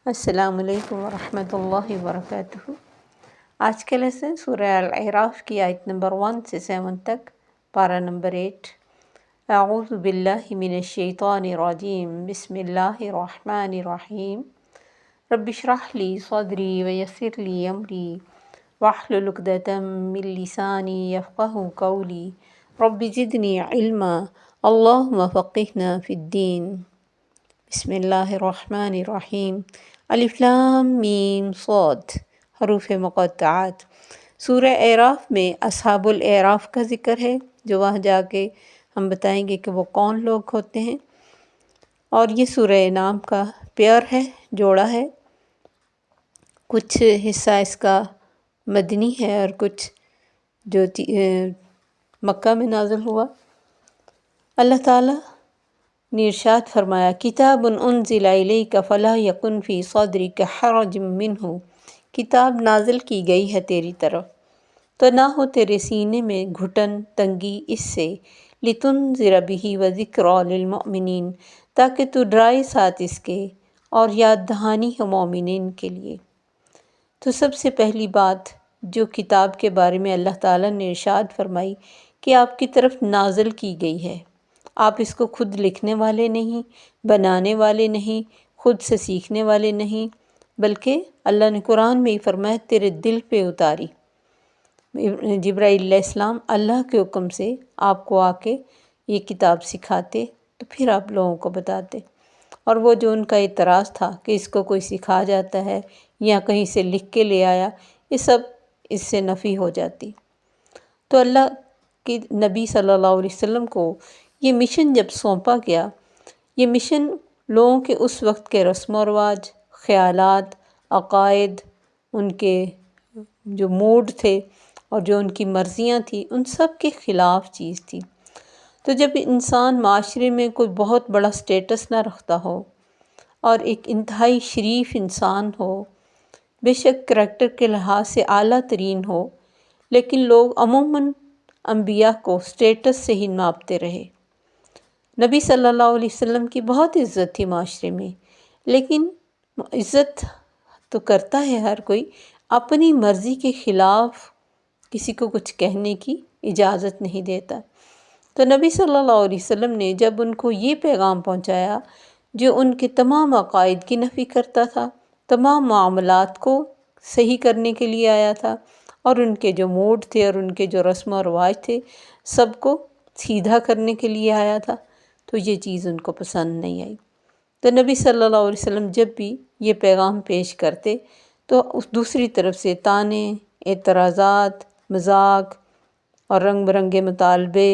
السلام علیکم ورحمۃ اللہ وبرکاتہ۔ آج کا لیسن سورہ الاعراف کی آیت نمبر 1 سے 7 تک، پارہ نمبر 8۔ اعوذ باللہ من الشیطان الرجیم، بسم اللہ الرحمن الرحیم۔ رب اشرح لی صدری ویسر لی امری واحلل عقدۃ من لسانی یفقہوا قولی رب زدنی علما اللہم فقہنا فی الدین۔ بسم اللہ الرحمن الرحیم۔ الف لام میم صاد، حروف مقطعات۔ سورہ اعراف میں اصحاب الاعراف کا ذکر ہے، جو وہاں جا کے ہم بتائیں گے کہ وہ کون لوگ ہوتے ہیں۔ اور یہ سورہ انعام کا پیئر ہے، جوڑا ہے۔ کچھ حصہ اس کا مدنی ہے اور کچھ جو مکہ میں نازل ہوا۔ اللہ تعالیٰ نے ارشاد فرمایا، کتاب انزل الیک فلا یکن فی صدرک حرج منہ، کتاب نازل کی گئی ہے تیری طرف تو نہ ہو تیرے سینے میں گھٹن تنگی اس سے، لتنذر بہ وذکریٰ للمؤمنین، تاکہ تو ڈرائے ساتھ اس کے اور یاد دہانی ہو مومنین کے لیے۔ تو سب سے پہلی بات جو کتاب کے بارے میں اللہ تعالیٰ نے ارشاد فرمائی کہ آپ کی طرف نازل کی گئی ہے، آپ اس کو خود لکھنے والے نہیں، بنانے والے نہیں، خود سے سیکھنے والے نہیں، بلکہ اللہ نے قرآن میں ہی فرمایا تیرے دل پہ اتاری۔ جبرائیل علیہ السلام اللہ کے حکم سے آپ کو آ کے یہ کتاب سکھاتے، تو پھر آپ لوگوں کو بتاتے۔ اور وہ جو ان کا اعتراض تھا کہ اس کو کوئی سکھا جاتا ہے یا کہیں سے لکھ کے لے آیا، یہ سب اس سے نفی ہو جاتی۔ تو اللہ کی نبی صلی اللہ علیہ وسلم کو یہ مشن جب سونپا گیا، یہ مشن لوگوں کے اس وقت کے رسم و رواج، خیالات، عقائد، ان کے جو موڈ تھے اور جو ان کی مرضیاں تھیں، ان سب کے خلاف چیز تھی۔ تو جب انسان معاشرے میں کوئی بہت بڑا سٹیٹس نہ رکھتا ہو اور ایک انتہائی شریف انسان ہو، بے شک کریکٹر کے لحاظ سے اعلیٰ ترین ہو، لیکن لوگ عموماً انبیاء کو سٹیٹس سے ہی ناپتے رہے۔ نبی صلی اللہ علیہ وسلم کی بہت عزت تھی معاشرے میں، لیکن عزت تو کرتا ہے ہر کوئی، اپنی مرضی کے خلاف کسی کو کچھ کہنے کی اجازت نہیں دیتا۔ تو نبی صلی اللہ علیہ وسلم نے جب ان کو یہ پیغام پہنچایا جو ان کے تمام عقائد کی نفی کرتا تھا، تمام معاملات کو صحیح کرنے کے لیے آیا تھا، اور ان کے جو موڈ تھے اور ان کے جو رسم و رواج تھے سب کو سیدھا کرنے کے لیے آیا تھا، تو یہ چیز ان کو پسند نہیں آئی۔ تو نبی صلی اللہ علیہ وسلم جب بھی یہ پیغام پیش کرتے تو اس دوسری طرف سے طعنے، اعتراضات، مذاق اور رنگ برنگے مطالبے،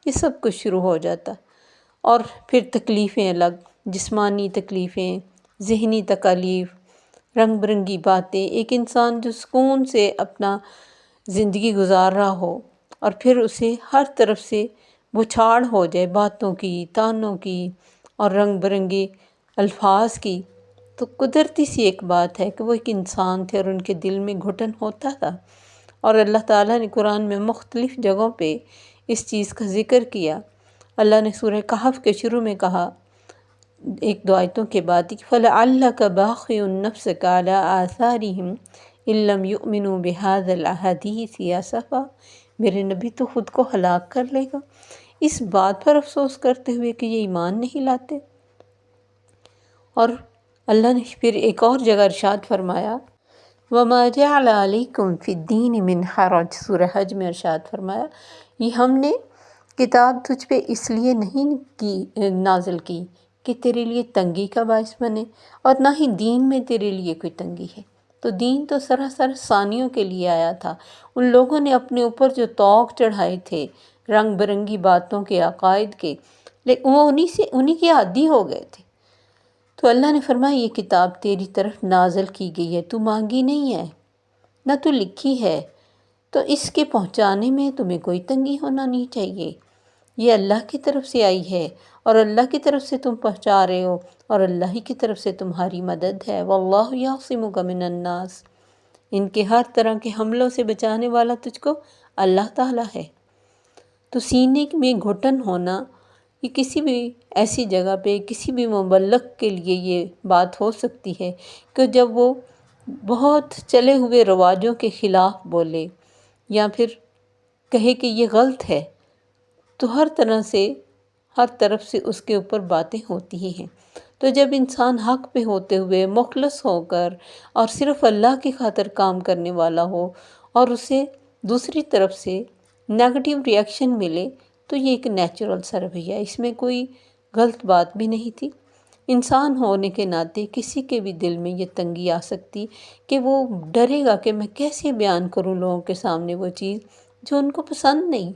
یہ سب کچھ شروع ہو جاتا، اور پھر تکلیفیں الگ، جسمانی تکلیفیں، ذہنی تکالیف، رنگ برنگی باتیں۔ ایک انسان جو سکون سے اپنا زندگی گزار رہا ہو اور پھر اسے ہر طرف سے بچھاڑ ہو جائے باتوں کی، طعنوں کی اور رنگ برنگے الفاظ کی، تو قدرتی سی ایک بات ہے کہ وہ ایک انسان تھے اور ان کے دل میں گھٹن ہوتا تھا۔ اور اللہ تعالیٰ نے قرآن میں مختلف جگہوں پہ اس چیز کا ذکر کیا۔ اللہ نے سورہ کہف کے شروع میں کہا، ایک دو آیتوں کے بعد، فَلَعَلَّكَ بَاخِعٌ نَفْسَكَ عَلَىٰ آثَارِهِمْ إِن لَّمْ يُؤْمِنُوا بِهَٰذَا الْحَدِيثِ آسَفًا، میرے نبی تو خود کو ہلاک کر لے گا اس بات پر افسوس کرتے ہوئے کہ یہ ایمان نہیں لاتے۔ اور اللہ نے پھر ایک اور جگہ ارشاد فرمایا، وَمَا جَعَلَ عَلَيْكُمْ فِي الدِّينِ مِنْ حَرَجٍ، سورہ حج میں ارشاد فرمایا، یہ ہم نے کتاب تجھ پہ اس لیے نہیں نازل کی کہ تیرے لیے تنگی کا باعث بنے، اور نہ ہی دین میں تیرے لیے کوئی تنگی ہے۔ تو دین تو سراسر ثانیوں کے لیے آیا تھا۔ ان لوگوں نے اپنے اوپر جو طوق چڑھائے تھے رنگ برنگی باتوں کے، عقائد کے، لیکن وہ انہی کے عادی ہو گئے تھے۔ تو اللہ نے فرمایا یہ کتاب تیری طرف نازل کی گئی ہے، تو مانگی نہیں ہے، نہ تو لکھی ہے، تو اس کے پہنچانے میں تمہیں کوئی تنگی ہونا نہیں چاہیے۔ یہ اللہ کی طرف سے آئی ہے اور اللہ کی طرف سے تم پہنچا رہے ہو، اور اللہ ہی کی طرف سے تمہاری مدد ہے۔ وَاللَّهُ يَعْصِمُكَ مِنَ النَّاسِ، ان کے ہر طرح کے حملوں سے بچانے والا تجھ کو اللہ تعالیٰ ہے۔ تو سینے میں گھٹن ہونا کہ کسی بھی ایسی جگہ پہ کسی بھی مبلغ کے لیے یہ بات ہو سکتی ہے کہ جب وہ بہت چلے ہوئے رواجوں کے خلاف بولے یا پھر کہے کہ یہ غلط ہے، تو ہر طرف سے اس کے اوپر باتیں ہوتی ہی ہیں۔ تو جب انسان حق پہ ہوتے ہوئے مخلص ہو کر اور صرف اللہ کی خاطر کام کرنے والا ہو اور اسے دوسری طرف سے نیگیٹو ری ایکشن ملے، تو یہ ایک نیچرل سا رویہ ہے، اس میں کوئی غلط بات بھی نہیں تھی۔ انسان ہونے کے ناطے کسی کے بھی دل میں یہ تنگی آ سکتی کہ وہ ڈرے گا کہ میں کیسے بیان کروں لوگوں کے سامنے وہ چیز جو ان کو پسند نہیں۔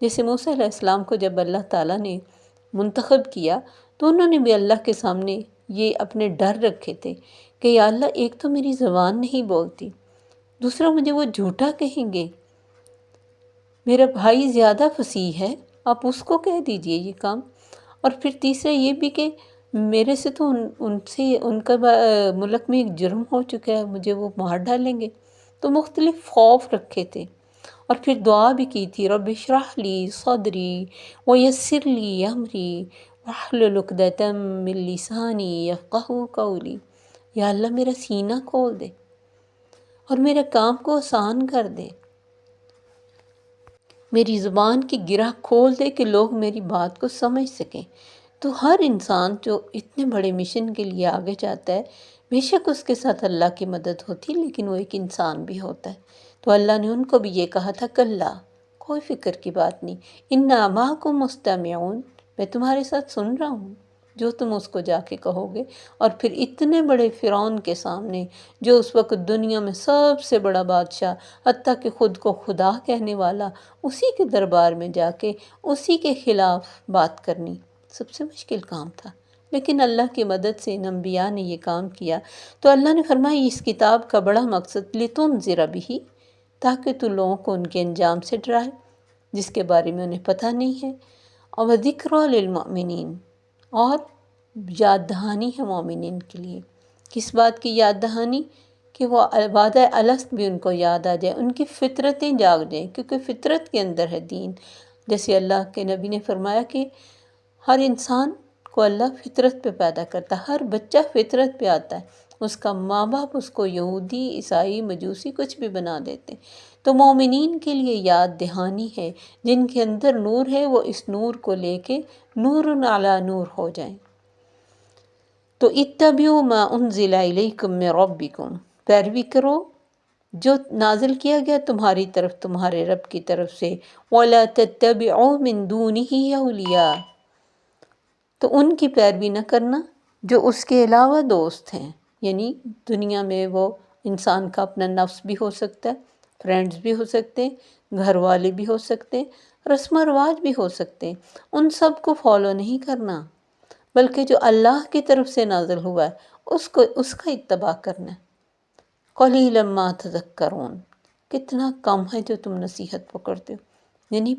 جیسے موسیٰ علیہ السلام کو جب اللہ تعالیٰ نے منتخب کیا تو انہوں نے بھی اللہ کے سامنے یہ اپنے ڈر رکھے تھے کہ یا اللہ، ایک تو میری زبان نہیں بولتی، دوسرا مجھے وہ جھوٹا کہیں گے، میرا بھائی زیادہ فصیح ہے، آپ اس کو کہہ دیجئے یہ کام، اور پھر تیسرا یہ بھی کہ میرے سے تو ان کا ملک میں ایک جرم ہو چکا ہے، مجھے وہ مار ڈالیں گے۔ تو مختلف خوف رکھے تھے، اور پھر دعا بھی کی تھی، رب اشرح لی صدری ویسر لی امری واحلل عقدۃ من لسانی یفقہوا قولی۔ یا اللہ، میرا سینہ کھول دے اور میرے کام کو آسان کر دے، میری زبان کی گرہ کھول دے کہ لوگ میری بات کو سمجھ سکیں۔ تو ہر انسان جو اتنے بڑے مشن کے لیے آگے جاتا ہے، بے شک اس کے ساتھ اللہ کی مدد ہوتی، لیکن وہ ایک انسان بھی ہوتا ہے۔ تو اللہ نے ان کو بھی یہ کہا تھا، کلا، کوئی فکر کی بات نہیں، انا معکم مستمعون، میں تمہارے ساتھ سن رہا ہوں جو تم اس کو جا کے کہو گے۔ اور پھر اتنے بڑے فرعون کے سامنے، جو اس وقت دنیا میں سب سے بڑا بادشاہ، حتیٰ کہ خود کو خدا کہنے والا، اسی کے دربار میں جا کے اسی کے خلاف بات کرنی سب سے مشکل کام تھا، لیکن اللہ کی مدد سے ان انبیاء نے یہ کام کیا۔ تو اللہ نے فرمایا اس کتاب کا بڑا مقصد لِتُنذِرَ بِهِ، تاکہ تو لوگوں کو ان کے انجام سے ڈرائے جس کے بارے میں انہیں پتہ نہیں ہے، اور وَذِكْرَى لِلْمُؤْمِنِينَ، اور یاد دہانی ہے مومنین کے لیے۔ کس بات کی یاد دہانی؟ کہ وہ وعدہ الست بھی ان کو یاد آ جائے، ان کی فطرتیں جاگ جائیں، کیونکہ فطرت کے اندر ہے دین۔ جیسے اللہ کے نبی نے فرمایا کہ ہر انسان کو اللہ فطرت پہ پیدا کرتا ہے، ہر بچہ فطرت پہ آتا ہے، اس کا ماں باپ اس کو یہودی، عیسائی، مجوسی کچھ بھی بنا دیتے۔ تو مومنین کے لیے یاد دہانی ہے، جن کے اندر نور ہے وہ اس نور کو لے کے نور علی نور ہو جائیں۔ تو اتبعوا ما انزل الیکم من ربکم، پیروی کرو جو نازل کیا گیا تمہاری طرف تمہارے رب کی طرف سے، وَلَا تَتَّبِعُوا مِن دُونِهِ أَوْلِيَاءَ، تو ان کی پیروی نہ کرنا جو اس کے علاوہ دوست ہیں، یعنی دنیا میں وہ انسان کا اپنا نفس بھی ہو سکتا ہے، فرینڈز بھی ہو سکتے ہیں، گھر والے بھی ہو سکتے ہیں، رسم و رواج بھی ہو سکتے ہیں، ان سب کو فالو نہیں کرنا، بلکہ جو اللہ کی طرف سے نازل ہوا ہے اس کا اتباع کرنا ہے۔ قَلِيلًا مَا تَذَكَّرُونَ، کتنا کم ہے جو تم نصیحت پکڑتے ہو، یعنی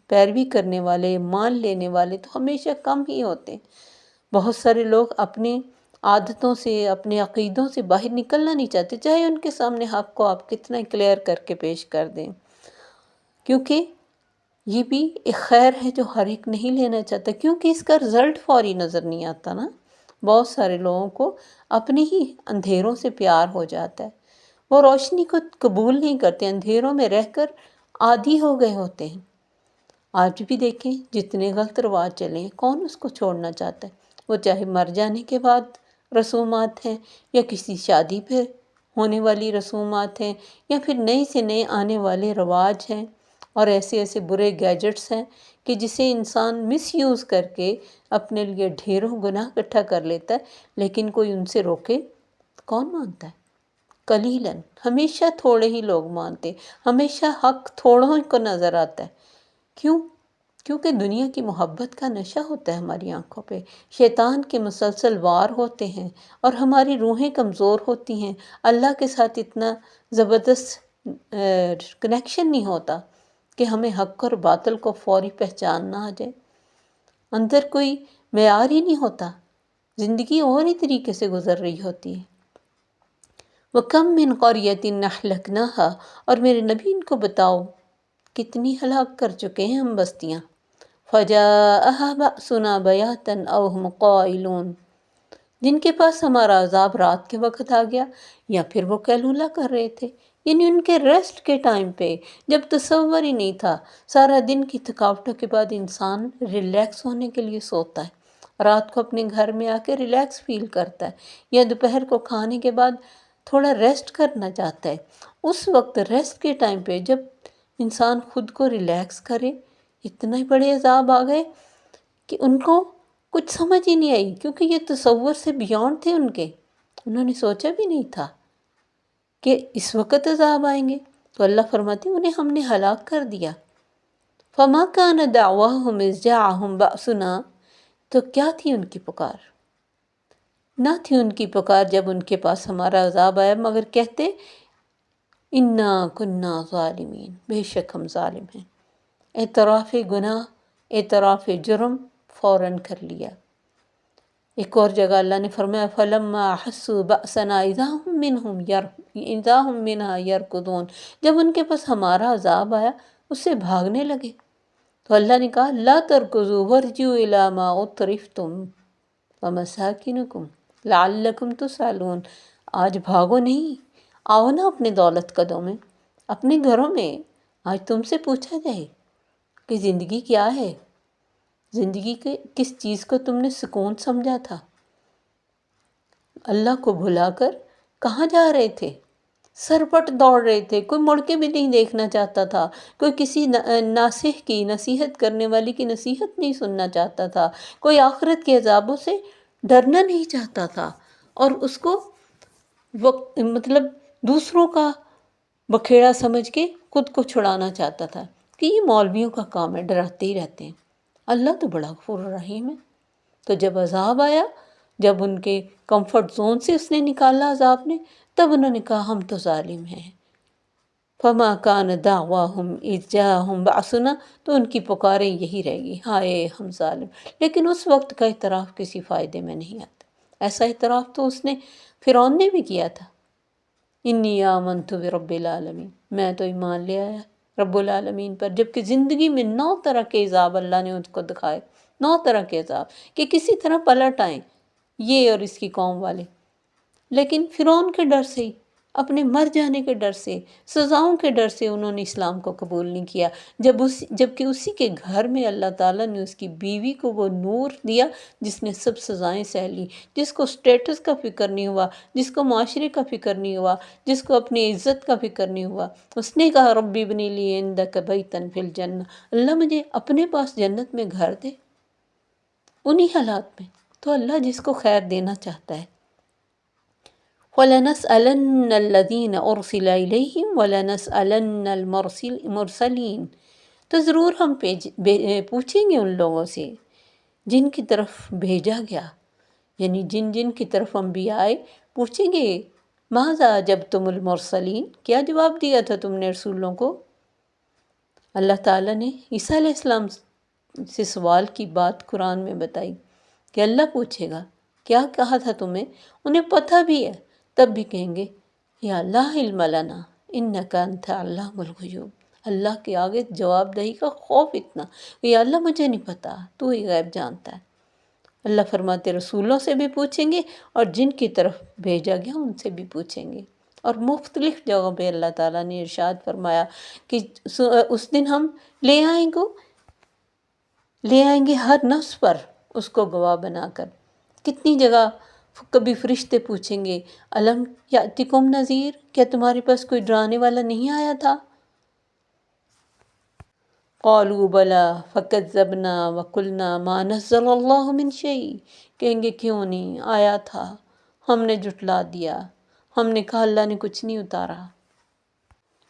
پیروی کرنے والے، مان لینے والے تو ہمیشہ کم ہی ہوتے ہیں۔ بہت سارے لوگ اپنے عادتوں سے، اپنے عقیدوں سے باہر نکلنا نہیں چاہتے، چاہے ان کے سامنے حق کو آپ کتنا کلیئر کر کے پیش کر دیں، کیونکہ یہ بھی ایک خیر ہے جو ہر ایک نہیں لینا چاہتا، کیونکہ اس کا رزلٹ فوری نظر نہیں آتا نا۔ بہت سارے لوگوں کو اپنے ہی اندھیروں سے پیار ہو جاتا ہے، وہ روشنی کو قبول نہیں کرتے، اندھیروں میں رہ کر عادی ہو گئے ہوتے ہیں۔ آج بھی دیکھیں جتنے غلط رواج چلے ہیں، کون اس کو چھوڑنا چاہتا ہے؟ وہ چاہے مر جانے کے بعد رسومات ہیں، یا کسی شادی پہ ہونے والی رسومات ہیں، یا پھر نئے سے نئے آنے والے رواج ہیں، اور ایسے ایسے برے گیجٹس ہیں کہ جسے انسان مس یوز کر کے اپنے لیے ڈھیروں گناہ اکٹھا کر لیتا ہے، لیکن کوئی ان سے روکے کون مانتا ہے؟ قلیلاً، ہمیشہ تھوڑے ہی لوگ مانتے، ہمیشہ حق تھوڑوں کو نظر آتا ہے۔ کیوں؟ کیونکہ دنیا کی محبت کا نشہ ہوتا ہے ہماری آنکھوں پہ، شیطان کے مسلسل وار ہوتے ہیں، اور ہماری روحیں کمزور ہوتی ہیں، اللہ کے ساتھ اتنا زبردست کنیکشن نہیں ہوتا کہ ہمیں حق اور باطل کو فوری پہچان نہ آ جائے، اندر کوئی معیار ہی نہیں ہوتا، زندگی اور ہی طریقے سے گزر رہی ہوتی ہے۔ وَكَم مِّن قَرْيَةٍ أَهْلَكْنَاهَا، اور میرے نبی ان کو بتاؤ کتنی ہلاک کر چکے ہیں ہم بستیاں، فَجَاءَهَا بَأْسُنَا بَيَاتًا أَوْ هُمْ قَائِلُونَ، جن کے پاس ہمارا عذاب رات کے وقت آ گیا یا پھر وہ قیلولہ کر رہے تھے، یعنی ان کے ریسٹ کے ٹائم پہ، جب تصور ہی نہیں تھا۔ سارا دن کی تھکاوٹوں کے بعد انسان ریلیکس ہونے کے لیے سوتا ہے، رات کو اپنے گھر میں آ کے ریلیکس فیل کرتا ہے، یا دوپہر کو کھانے کے بعد تھوڑا ریسٹ کرنا چاہتا ہے۔ اس وقت ریسٹ کے ٹائم پہ جب انسان خود کو ریلیکس کرے، اتنے بڑے عذاب آ گئے کہ ان کو کچھ سمجھ ہی نہیں آئی، کیونکہ یہ تصور سے بیونڈ تھے ان کے، انہوں نے سوچا بھی نہیں تھا کہ اس وقت عذاب آئیں گے۔ تو اللہ فرماتے ہیں انہیں ہم نے ہلاک کر دیا۔ فَمَا كَانَ دَعْوَاهُمْ إِذْ جَاءَهُمْ بَأْسُنَا، تو کیا تھی ان کی پکار؟ نہ تھی ان کی پکار جب ان کے پاس ہمارا عذاب آیا، مگر کہتے اِنَّا كُنَّا ظَالِمِينَ، بے شک ہم ظالم ہیں۔ اعتراف گناہ، اعتراف جرم فوراً کر لیا۔ ایک اور جگہ اللہ نے فرمایا فَلَمَّا أَحَسُّوا بَأْسَنَا إِذَا هُم مِّنْهَا يَرْكُضُونَ، جب ان کے پاس ہمارا عذاب آیا اس سے بھاگنے لگے۔ تو اللہ نے کہا لَا تَرْكُضُوا وَارْجِعُوا إِلَىٰ مَا أُتْرِفْتُمْ وَمَسَاكِنُكُمْ لَعَلَّكُمْ تُسْأَلُونَ، آج بھاگو نہیں، آؤ نا اپنے دولت قدوں میں، اپنے گھروں میں، آج تم سے پوچھا جائے کہ زندگی کیا ہے، زندگی کے کس چیز کو تم نے سکون سمجھا تھا، اللہ کو بھلا کر کہاں جا رہے تھے، سرپٹ دوڑ رہے تھے، کوئی مڑ کے بھی نہیں دیکھنا چاہتا تھا، کوئی کسی ناصح کی، نصیحت کرنے والی کی نصیحت نہیں سننا چاہتا تھا، کوئی آخرت کے عذابوں سے ڈرنا نہیں چاہتا تھا، اور اس کو دوسروں کا بکھیڑا سمجھ کے خود کو چھڑانا چاہتا تھا کہ یہ مولویوں کا کام ہے، ڈراتے ہی رہتے ہیں۔ اللہ تو بڑا غفور رحیم ہے۔ تو جب عذاب آیا، جب ان کے کمفرٹ زون سے اس نے نکالا عذاب نے، تب انہوں نے کہا ہم تو ظالم ہیں۔ فَمَا كَانَ دَعْوَاهُمْ إِذْ جَاءَهُمْ بَأْسُنَا، تو ان کی پکاریں یہی رہے گی، ہائے ہم ظالم۔ لیکن اس وقت کا اعتراف کسی فائدے میں نہیں آتا۔ ایسا اعتراف تو اس نے فرعون نے بھی کیا تھا، انی آمنت برب العالمین، میں تو ایمان لے آیا رب العالمین پر، جبکہ زندگی میں 9 طرح کے عذاب اللہ نے اس کو دکھائے، 9 طرح کے عذاب کہ کسی طرح پلٹ آئیں یہ اور اس کی قوم والے، لیکن فرعون کے ڈر سے، اپنے مر جانے کے ڈر سے، سزاؤں کے ڈر سے انہوں نے اسلام کو قبول نہیں کیا، جبکہ اسی کے گھر میں اللہ تعالیٰ نے اس کی بیوی کو وہ نور دیا جس نے سب سزائیں سہ لی، جس کو سٹیٹس کا فکر نہیں ہوا، جس کو معاشرے کا فکر نہیں ہوا، جس کو اپنی عزت کا فکر نہیں ہوا۔ اس نے کہا ربی ابنی لی عندک بیتا فی الجنہ، اللہ مجھے اپنے پاس جنت میں گھر دے۔ انہی حالات میں تو اللہ جس کو خیر دینا چاہتا ہے، وَلَنَسْأَلَنَّ الَّذِينَ أُرْسِلَ إِلَيْهِمْ وَلَنَسْأَلَنَّ الْمُرْسَلِينَ، تو ضرور ہم پوچھیں گے ان لوگوں سے جن کی طرف بھیجا گیا، یعنی جن جن کی طرف انبیاء آئے، پوچھیں گے ماذا جبتم المرسلین، کیا جواب دیا تھا تم نے رسولوں کو۔ اللہ تعالیٰ نے عیسیٰ علیہ السلام سے سوال کی بات قرآن میں بتائی کہ اللہ پوچھے گا کیا کہا تھا تمہیں، انہیں پتہ بھی ہے، تب بھی کہیں گے یا لا علم لنا انک انت علام الغیوب، اللہ کے آگے جواب دہی کا خوف اتنا کہ یا اللہ مجھے نہیں پتا، تو ہی غیب جانتا ہے۔ اللہ فرماتے رسولوں سے بھی پوچھیں گے اور جن کی طرف بھیجا گیا ان سے بھی پوچھیں گے۔ اور مختلف جگہوں پہ اللہ تعالیٰ نے ارشاد فرمایا کہ اس دن ہم لے آئیں گے ہر نفس پر اس کو گواہ بنا کر۔ کتنی جگہ کبھی فرشتے پوچھیں گے الم یاتکم نذیر، کیا تمہارے پاس کوئی ڈرانے والا نہیں آیا تھا؟ قالوا بلا فکذبنا وقلنا ما نزل اللہ من شیء، کہیں گے کیوں نہیں آیا تھا، ہم نے جھٹلا دیا، ہم نے کہا اللہ نے کچھ نہیں اتارا۔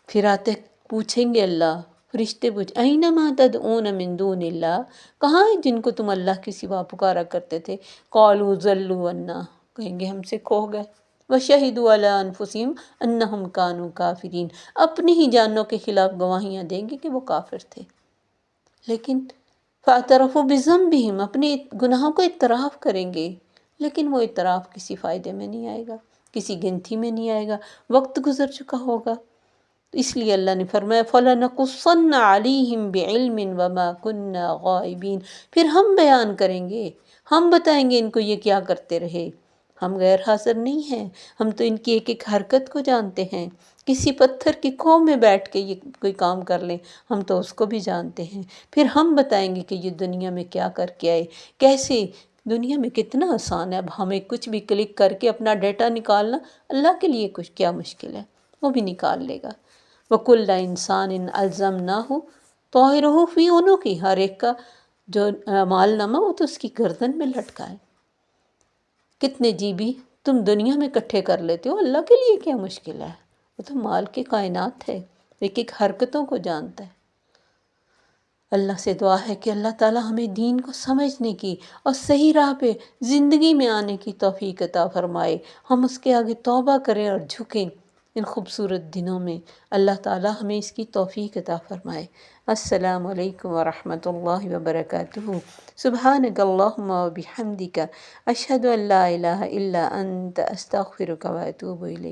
پھر آتے پوچھیں گے اللہ، فرشتے اینما تدعون من دون اللہ، کہاں ہیں جن کو تم اللہ کے سوا پکارا کرتے تھے؟ قالوا ضلوا عنا، کہیں گے ہم سے کھو گئے۔ وشہدوا علی انفسہم انہم کانوا کافرین، اپنی ہی جانوں کے خلاف گواہیاں دیں گے کہ وہ کافر تھے۔ لیکن فاعترفوا بذنبہم، اپنے گناہوں کو اعتراف کریں گے، لیکن وہ اعتراف کسی فائدے میں نہیں آئے گا، کسی گنتی میں نہیں آئے گا، وقت گزر چکا ہوگا۔ تو اس لیے اللہ نے فرمایا فَلَنَقُصَّنَّ عَلَيْهِمْ بِعِلْمٍ وَمَا كُنَّا غَائِبِينَ، پھر ہم بیان کریں گے، ہم بتائیں گے ان کو یہ کیا کرتے رہے، ہم غیر حاضر نہیں ہیں، ہم تو ان کی ایک ایک حرکت کو جانتے ہیں، کسی پتھر کی کھو میں بیٹھ کے یہ کوئی کام کر لیں ہم تو اس کو بھی جانتے ہیں، پھر ہم بتائیں گے کہ یہ دنیا میں کیا کر کے آئے، کیسے۔ دنیا میں کتنا آسان ہے، اب ہمیں کچھ بھی کلک کر کے اپنا ڈیٹا نکالنا اللہ کے لیے کچھ کیا مشکل ہے، وہ بھی نکال لے گا۔ وَكُلَّ إِنسَانٍ أَلْزَمْنَاهُ طَائِرَهُ فِي عُنُقِهِ، ہر ایک کا جو اعمال نامہ وہ تو اس کی گردن میں لٹکا ہے۔ کتنے جی بھی تم دنیا میں اکٹھے کر لیتے ہو، اللہ کے لیے کیا مشکل ہے، وہ تو مال کی کائنات ہے، ایک ایک حرکتوں کو جانتا ہے۔ اللہ سے دعا ہے کہ اللہ تعالی ہمیں دین کو سمجھنے کی اور صحیح راہ پہ زندگی میں آنے کی توفیق عطا فرمائے، ہم اس کے آگے توبہ کریں اور جھکیں ان خوبصورت دنوں میں، اللہ تعالی ہمیں اس کی توفیق عطا فرمائے۔ السلام علیکم ورحمۃ اللہ وبرکاتہ۔ سبحانک اللہم وبحمدک، اشہد ان لا الہ الا انت، استغفرک واتوب الیک۔